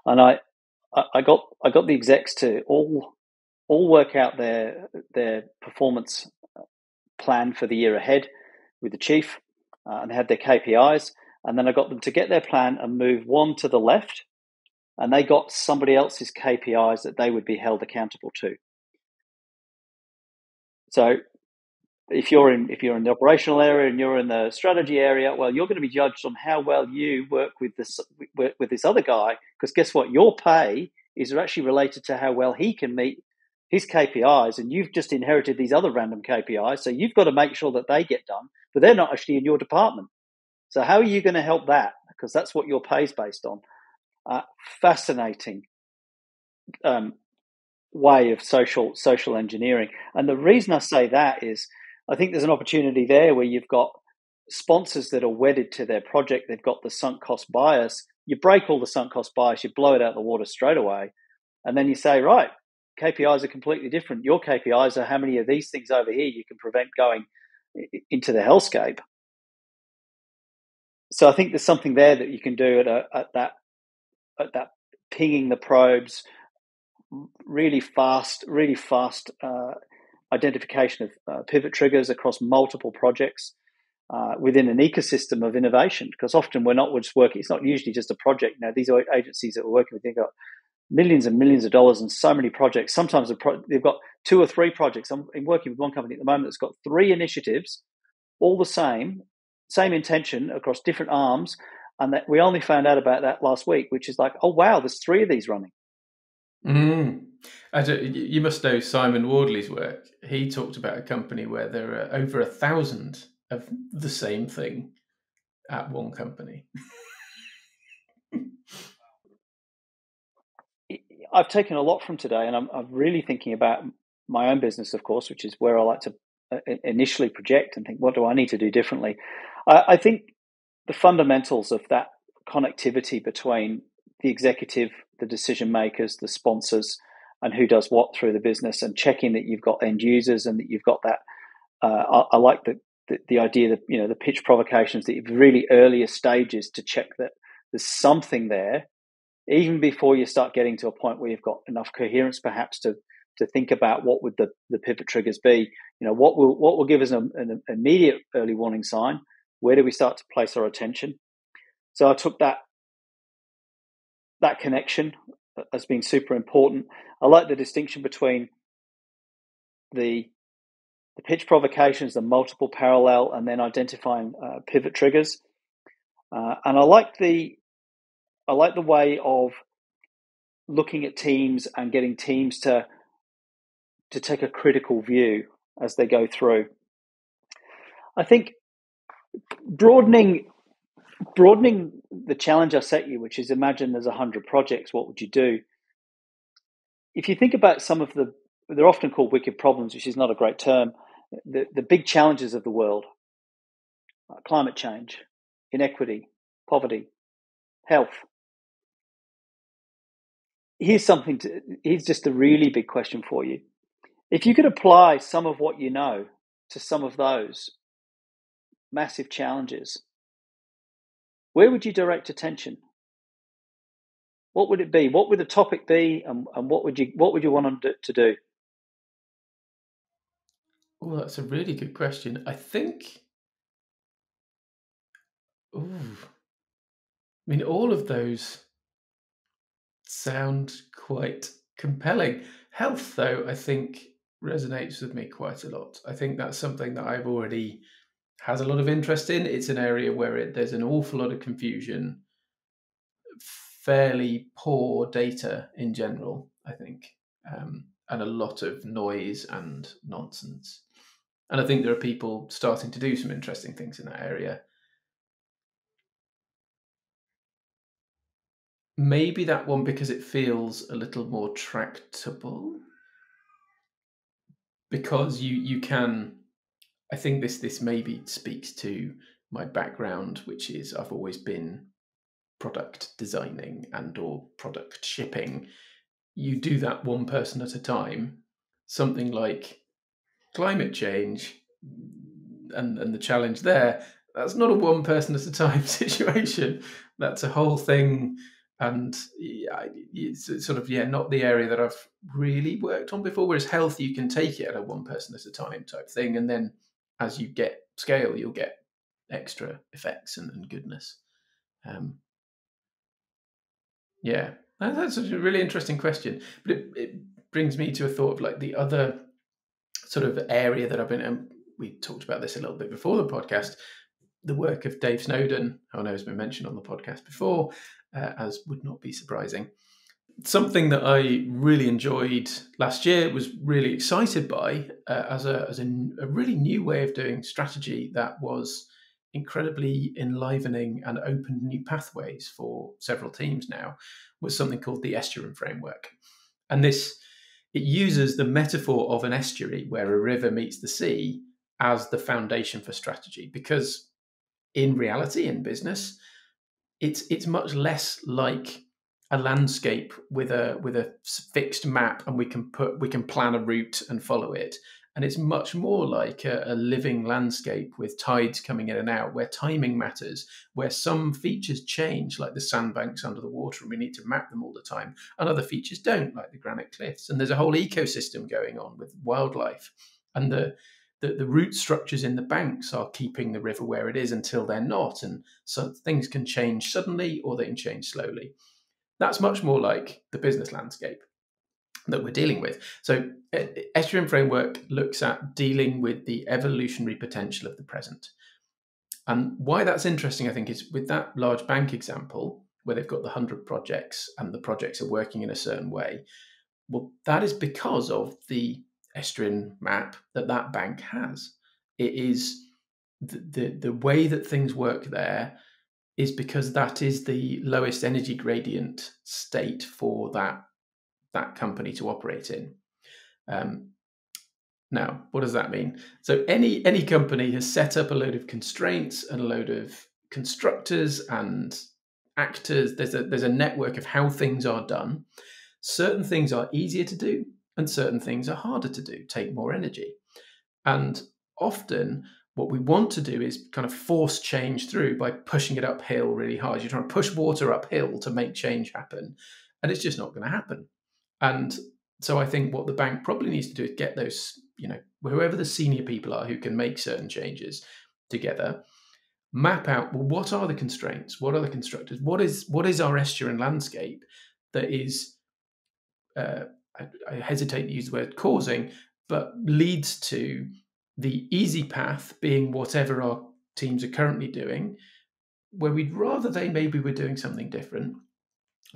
And I got the execs to all work out their performance plan for the year ahead with the chief, and they had their KPIs. And then I got them to get their plan and move one to the left, and they got somebody else's KPIs that they would be held accountable to. So if you're in the operational area and you're in the strategy area, well, you're going to be judged on how well you work with this other guy, because guess what? Your pay is actually related to how well he can meet his KPIs, and you've just inherited these other random KPIs, so you've got to make sure that they get done, but they're not actually in your department. So how are you going to help that? Because that's what your pay is based on. Fascinating way of social engineering. And the reason I say that is I think there's an opportunity there where you've got sponsors that are wedded to their project. They've got the sunk cost bias. You break all the sunk cost bias, you blow it out of the water straight away. And then you say, right, KPIs are completely different. Your KPIs are how many of these things over here you can prevent going into the hellscape. So I think there's something there that you can do at that pinging the probes, really fast identification of pivot triggers across multiple projects within an ecosystem of innovation. Because often we're just working; it's not usually just a project. These agencies that we're working with, they've got millions and millions of dollars and so many projects. Sometimes they've got 2 or 3 projects. I'm working with one company at the moment that's got 3 initiatives, all the same intention across different arms, and that we only found out about that last week, which is like, oh wow, there's 3 of these running. You must know Simon Wardley's work. He talked about a company where there are over 1,000 of the same thing at one company. I've taken a lot from today, and I'm really thinking about my own business, of course, which is where I like to initially project and think, what do I need to do differently? I think the fundamentals of that connectivity between the executive, the decision makers, the sponsors, and who does what through the business, and checking that you've got end users and that you've got that. I like the idea that the pitch provocations, the really earlier stages, to check that there's something there, even before you start getting to a point where you've got enough coherence, perhaps to think about what would the pivot triggers be. What will give us an immediate early warning sign. Where do we start to place our attention? So I took that connection as being super important. I like the distinction between the pitch provocations, the multiple parallel, and then identifying pivot triggers. And I like the way of looking at teams and getting teams to take a critical view as they go through. I think broadening the challenge I set you, which is imagine there's 100 projects, what would you do? If you think about some of they're often called wicked problems, which is not a great term, the big challenges of the world, climate change, inequity, poverty, health. Here's just a really big question for you. If you could apply some of what you know to some of those massive challenges, where would you direct attention? What would it be? What would the topic be, and what would you want them to do? Well, that's a really good question. I think, all of those sound quite compelling. Health, though, I think resonates with me quite a lot. I think that's something that I've already has a lot of interest in. It's an area where there's an awful lot of confusion, fairly poor data in general, I think, and a lot of noise and nonsense. And I think there are people starting to do some interesting things in that area. Maybe that one because it feels a little more tractable. Because you can, I think this maybe speaks to my background, which is I've always been product designing and or product shipping. You do that one person at a time. Something like climate change and the challenge there, that's not a one person at a time situation. That's a whole thing. And it's sort of, not the area that I've really worked on before. Whereas health, you can take it at a one person at a time type thing. And then as you get scale, you'll get extra effects and goodness. That's a really interesting question. But it brings me to a thought of like the other sort of area that I've been, we talked about this a little bit before the podcast, the work of Dave Snowden, who I know has been mentioned on the podcast before, as would not be surprising. Something that I really enjoyed last year, was really excited by as a really new way of doing strategy that was incredibly enlivening and opened new pathways for several teams now, was something called the estuarine framework. And it uses the metaphor of an estuary where a river meets the sea as the foundation for strategy, because in reality, in business, it's much less like a landscape with a fixed map, and we can plan a route and follow it. And it's much more like a living landscape with tides coming in and out, where timing matters, where some features change, like the sandbanks under the water, and we need to map them all the time, and other features don't, like the granite cliffs. And there's a whole ecosystem going on with wildlife, and the root structures in the banks are keeping the river where it is until they're not. And so things can change suddenly or they can change slowly. That's much more like the business landscape that we're dealing with. So estuarine framework looks at dealing with the evolutionary potential of the present. And why that's interesting, I think, is with that large bank example, where they've got the 100 projects and the projects are working in a certain way. Well, that is because of the estuarine map that bank has. It is the way that things work there is because that is the lowest energy gradient state for that company to operate in. Now, what does that mean? So any company has set up a load of constraints and a load of constructors and actors. There's a network of how things are done. Certain things are easier to do and certain things are harder to do, take more energy. And often what we want to do is kind of force change through by pushing it uphill really hard. You're trying to push water uphill to make change happen, and it's just not going to happen. And so I think what the bank probably needs to do is get those, whoever the senior people are who can make certain changes together, map out, well, what are the constraints? What are the constructors? What is our estuarine landscape that is, I hesitate to use the word causing, but leads to the easy path being whatever our teams are currently doing, where we'd rather maybe we're doing something different.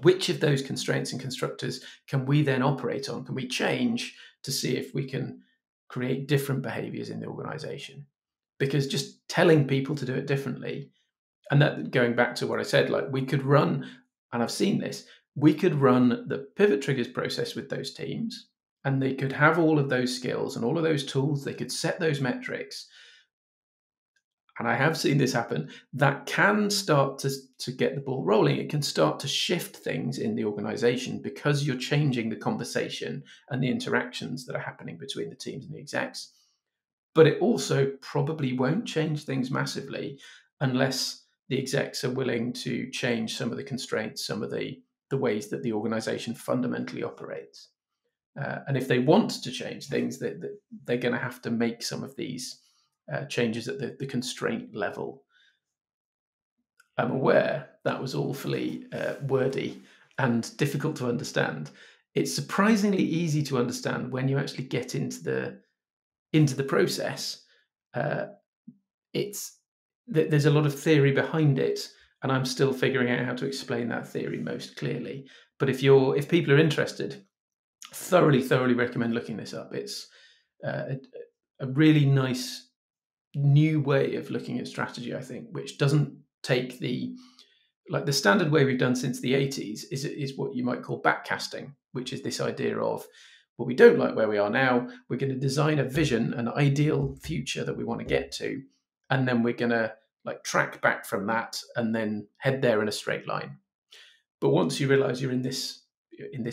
Which of those constraints and constructors can we then operate on? Can we change to see if we can create different behaviors in the organization? Because just telling people to do it differently, and that going back to what I said, like we could run, and I've seen this, we could run the pivot triggers process with those teams, and they could have all of those skills and all of those tools. They could set those metrics. And I have seen this happen. That can start to get the ball rolling. It can start to shift things in the organization because you're changing the conversation and the interactions that are happening between the teams and the execs. But it also probably won't change things massively unless the execs are willing to change some of the constraints, some of the ways that the organization fundamentally operates. And if they want to change things, they're going to have to make some of these changes at the constraint level. I'm aware that was awfully wordy and difficult to understand. It's surprisingly easy to understand when you actually get into the process. there's a lot of theory behind it, and I'm still figuring out how to explain that theory most clearly. But if people are interested, thoroughly recommend looking this up. It's a really nice new way of looking at strategy, I think, which doesn't take the standard way we've done since the 80s is what you might call backcasting, which is this idea of, well, we don't like where we are now. We're going to design a vision, an ideal future that we want to get to, and then we're going to track back from that and then head there in a straight line. But once you realize you're in this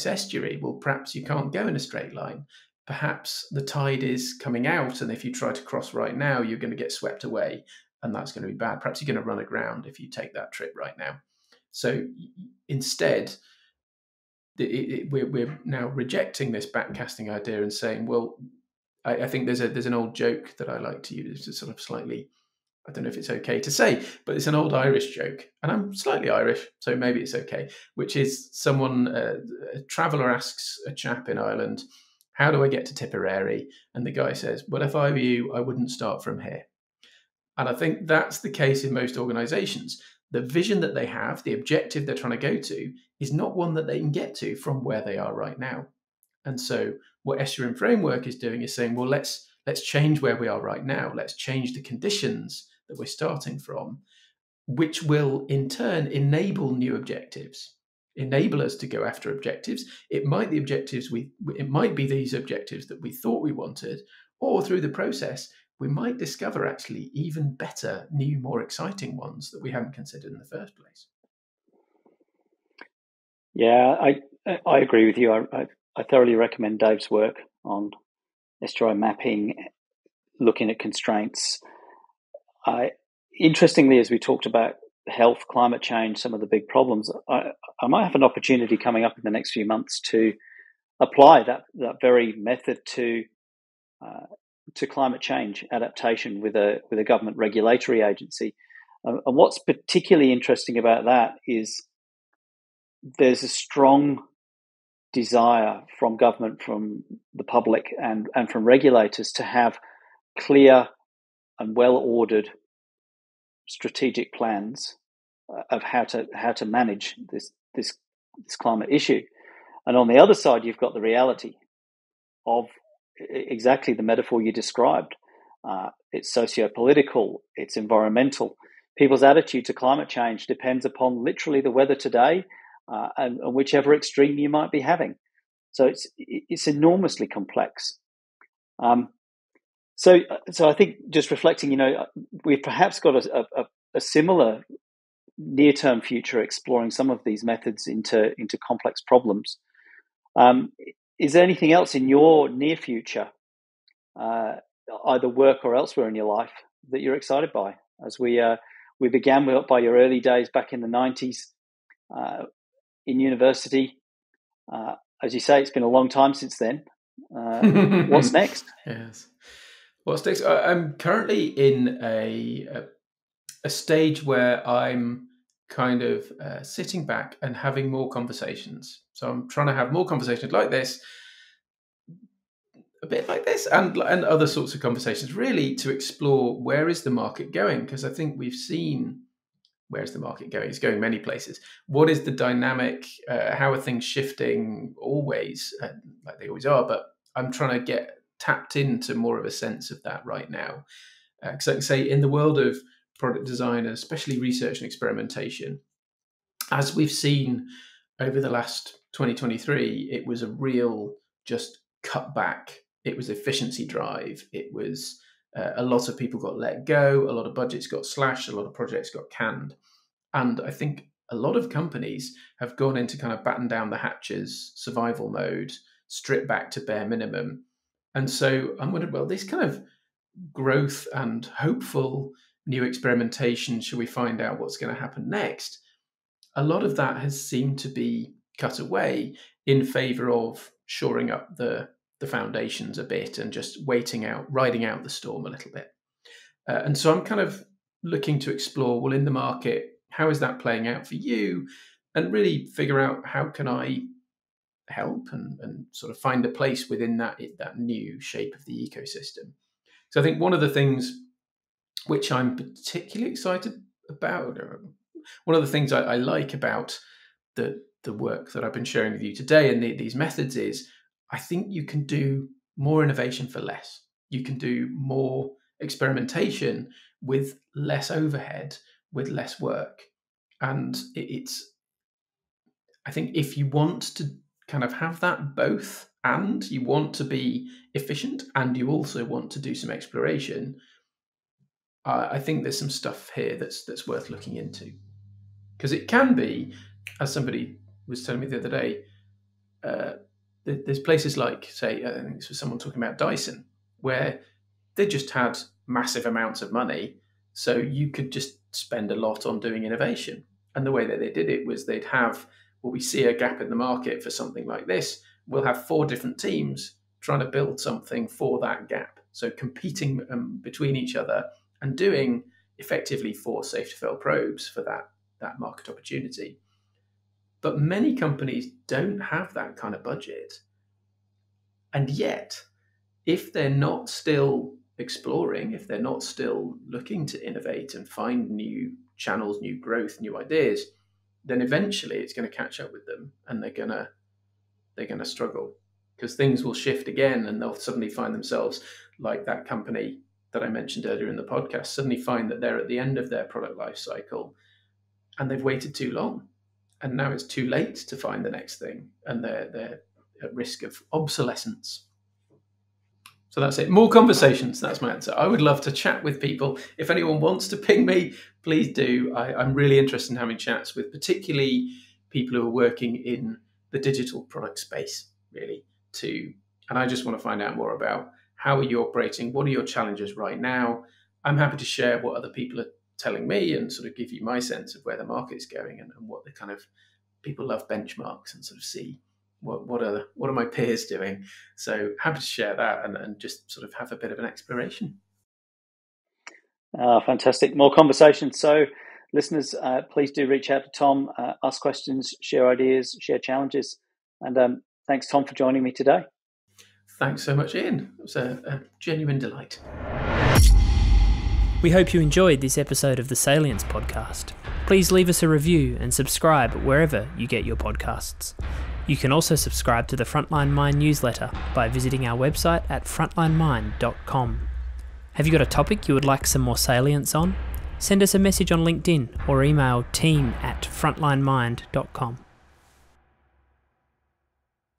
estuary, well, perhaps you can't go in a straight line. Perhaps the tide is coming out, and if you try to cross right now, you're going to get swept away, and that's going to be bad. Perhaps you're going to run aground if you take that trip right now. So instead, we're now rejecting this backcasting idea and saying, well, I think there's an old joke that I like to use. It's sort of slightly, I don't know if it's okay to say, but it's an old Irish joke, and I'm slightly Irish, so maybe it's okay, which is a traveller asks a chap in Ireland, how do I get to Tipperary? And the guy says, well, if I were you, I wouldn't start from here. And I think that's the case in most organisations. The vision that they have, the objective they're trying to go to, is not one that they can get to from where they are right now. And so what SUM Framework is doing is saying, well, let's change where we are right now. Let's change the conditions that we're starting from, which will in turn enable new objectives, enable us to go after objectives. It might be these objectives that we thought we wanted, or through the process, we might discover actually even better, new, more exciting ones that we hadn't considered in the first place. Yeah, I agree with you. I thoroughly recommend Dave's work on estuary mapping, looking at constraints. Interestingly, as we talked about health, climate change, some of the big problems, I might have an opportunity coming up in the next few months to apply that very method to climate change adaptation with a government regulatory agency. And what's particularly interesting about that is there's a strong desire from government, from the public, and from regulators to have clear and well-ordered strategic plans of how to manage this climate issue. And on the other side, you've got the reality of exactly the metaphor you described. It's socio-political, it's environmental. People's attitude to climate change depends upon literally the weather today and whichever extreme you might be having. So it's enormously complex. So I think just reflecting, we've perhaps got a similar near-term future exploring some of these methods into complex problems. Is there anything else in your near future, either work or elsewhere in your life, that you're excited by? As we began by your early days back in the 90s in university. As you say, it's been a long time since then. What's next? Yes. What's next? I'm currently in a stage where I'm kind of sitting back and having more conversations. So I'm trying to have more conversations like this, a bit like this, and other sorts of conversations, really to explore where is the market going, because I think we've seen where's the market going. It's going many places. What is the dynamic? How are things shifting? Always, like they always are, but I'm trying to get tapped into more of a sense of that right now. Because I can say in the world of product design, and especially research and experimentation, as we've seen over the last 2023, it was a real just cut back. It was efficiency drive. It was a lot of people got let go. A lot of budgets got slashed. A lot of projects got canned. And I think a lot of companies have gone into kind of batten down the hatches, survival mode, strip back to bare minimum. And so I'm wondering, well, this kind of growth and hopeful new experimentation, should we find out what's going to happen next? A lot of that has seemed to be cut away in favor of shoring up the foundations a bit and just riding out the storm a little bit. And so I'm kind of looking to explore, well, in the market, how is that playing out for you? And really figure out how can I help and sort of find a place within that new shape of the ecosystem. So I think one of the things which I'm particularly excited about. One of the things I like about the work that I've been sharing with you today and these methods is I think you can do more innovation for less. You can do more experimentation with less overhead, with less work. And I think if you want to kind of have that both, and you want to be efficient and you also want to do some exploration, I think there's some stuff here that's worth looking into. Because it can be, as somebody was telling me the other day, there's places like, say, I think this was someone talking about Dyson, where they just had massive amounts of money, so you could just spend a lot on doing innovation. And the way that they did it was they'd have, well, we see a gap in the market for something like this, we'll have 4 different teams trying to build something for that gap. So competing between each other and doing effectively 4 safe-to-fail probes for that market opportunity. But many companies don't have that kind of budget. And yet, if they're not still exploring, if they're not still looking to innovate and find new channels, new growth, new ideas, then eventually it's going to catch up with them, and they're going to struggle, because things will shift again, and they'll suddenly find themselves like that company that I mentioned earlier in the podcast, suddenly find that they're at the end of their product life cycle and they've waited too long, and now it's too late to find the next thing, and they're at risk of obsolescence. So that's it. More conversations. That's my answer. I would love to chat with people. If anyone wants to ping me, please do. I'm really interested in having chats with particularly people who are working in the digital product space, really, too. And I just want to find out more about how are you operating? What are your challenges right now? I'm happy to share what other people are telling me and sort of give you my sense of where the market's going and what the kind of people love benchmarks and sort of see what are my peers doing. So happy to share that and just sort of have a bit of an exploration. Fantastic. More conversations. So listeners, please do reach out to Tom, ask questions, share ideas, share challenges. And thanks, Tom, for joining me today. Thanks so much, Ian. It was a genuine delight. We hope you enjoyed this episode of the Salience Podcast. Please leave us a review and subscribe wherever you get your podcasts. You can also subscribe to the Frontline Mind newsletter by visiting our website at frontlinemind.com. Have you got a topic you would like some more salience on? Send us a message on LinkedIn or email team@frontlinemind.com.